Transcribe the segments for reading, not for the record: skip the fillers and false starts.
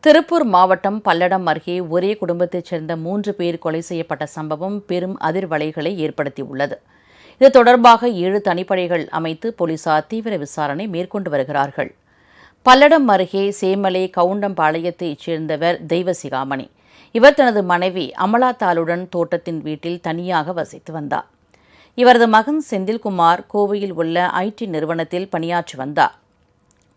திருப்பூர் மாவட்டம் பல்லடம் அருகே ஒரே குடும்பத்தைச் சேர்ந்த 3 பேர் கொலை செய்யப்பட்ட சம்பவம் பெரும் அதிர்வலைகளை ஏற்படுத்தியுள்ளது. இது தொடர்பாக 7 தனிப்படைகள் அமைத்து போலீசார் தீவிர விசாரணை மேற்கொண்டு வருகிறார்கள். பல்லடம் அருகே சேமலை கவுண்டம்பாளையத்தைச் சேர்ந்தவர் தெய்வசிகாமணி. இவர் தனது மனைவி அமலாத்தாளுடன் தோட்டத்தின் வீட்டில் தனியாக வசித்து வந்தார். இவரது மகன் செந்தில்குமார் கோவையில் உள்ள ஐடி நிறுவனத்தில் பணியாற்றி வந்தார்.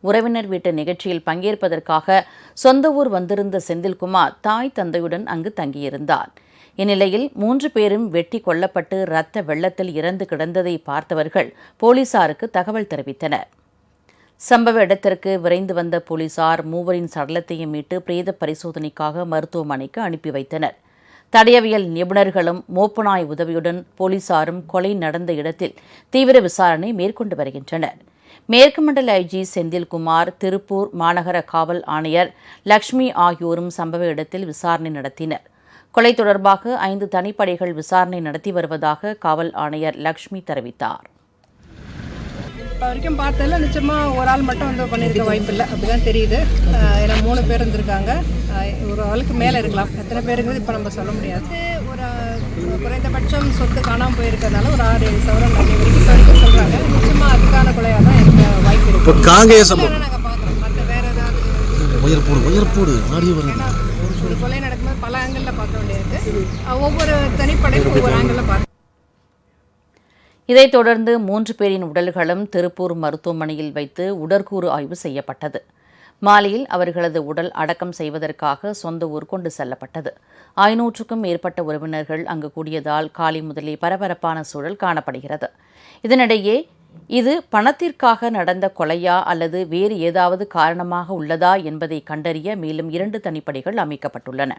உறவினர் வீட்டு நிகழ்ச்சியில் பங்கேற்பதற்காக சொந்த ஊர் வந்திருந்த செந்தில்குமார் தாய் தந்தையுடன் அங்கு தங்கியிருந்தார். இந்நிலையில் 3 பேரும் வெட்டி கொல்லப்பட்டு இரத்த வெள்ளத்தில் இறந்து கிடந்ததை பார்த்தவர்கள் போலீசாருக்கு தகவல் தெரிவித்தனர். சம்பவ இடத்திற்கு விரைந்து வந்த போலீசார் மூவரின் சடலத்தையும் மீட்டு பிரேத பரிசோதனைக்காக மருத்துவமனைக்கு அனுப்பி வைத்தனர். தடயவியல் நிபுணர்களும் மோப்பநாய் உதவியுடன் போலீசாரும் கொலை நடந்த இடத்தில் தீவிர விசாரணை மேற்கொண்டு வருகின்றனர். மேற்கு மண்டல ஐஜி செந்தில்குமார், திருப்பூர் மாநகர காவல் ஆணையர் லட்சுமி ஆகியோரும் சம்பவ இடத்தில் விசாரணை நடத்தினர். கொலை தொடர்பாக 5 தனிப்படைகள் விசாரணை நடத்தி வருவதாக காவல் ஆணையர் லட்சுமி தெரிவித்தார். இப்போ வரைக்கும் பார்த்ததில்ல, நிச்சயமாக ஒரு ஆள் மட்டும் வந்து பண்ணியிருக்க வாய்ப்பில்லை, அப்படிதான் தெரியுது. ஏன்னா 3 பேர் இருந்திருக்காங்க, ஒரு ஆளுக்கு மேலே இருக்கலாம். எத்தனை பேருங்கிறது இப்போ நம்ம சொல்ல முடியாது. ஒரு குறைந்தபட்சம் சொத்து காணாமல் போயிருக்கிறதுனால ஒரு 6-7 சவரன் வரைக்கும் சொல்கிறாங்க. நிச்சயமாக அதுக்கான கொலையாக தான் இருக்க வாய்ப்பு இருக்குது. நாங்கள் பார்க்குறோம். மற்ற வேறு ஏதாவது ஒரு கொலை நடக்கும்போது பல ஆங்கிளில் பார்க்க வேண்டியிருக்கு. ஒவ்வொரு தனிப்படையும் ஒவ்வொரு ஆங்கிளில் பார்க்க. இதைத் தொடர்ந்து 3 பேரின் உடல்களும் திருப்பூர் மருத்துவமனையில் வைத்து உடற்கூறு ஆய்வு செய்யப்பட்டது. மாலையில் அவர்களது உடல் அடக்கம் செய்வதற்காக சொந்த ஊர் கொண்டு செல்லப்பட்டது. 500க்கும் மேற்பட்ட உறவினர்கள் அங்கு கூடியதால் காலை முதலே பரபரப்பான சூழல் காணப்படுகிறது. இதனிடையே இது பணத்திற்காக நடந்த கொலையா அல்லது வேறு ஏதாவது காரணமாக உள்ளதா என்பதை கண்டறிய மேலும் 2 தனிப்படைகள் அமைக்கப்பட்டுள்ளன.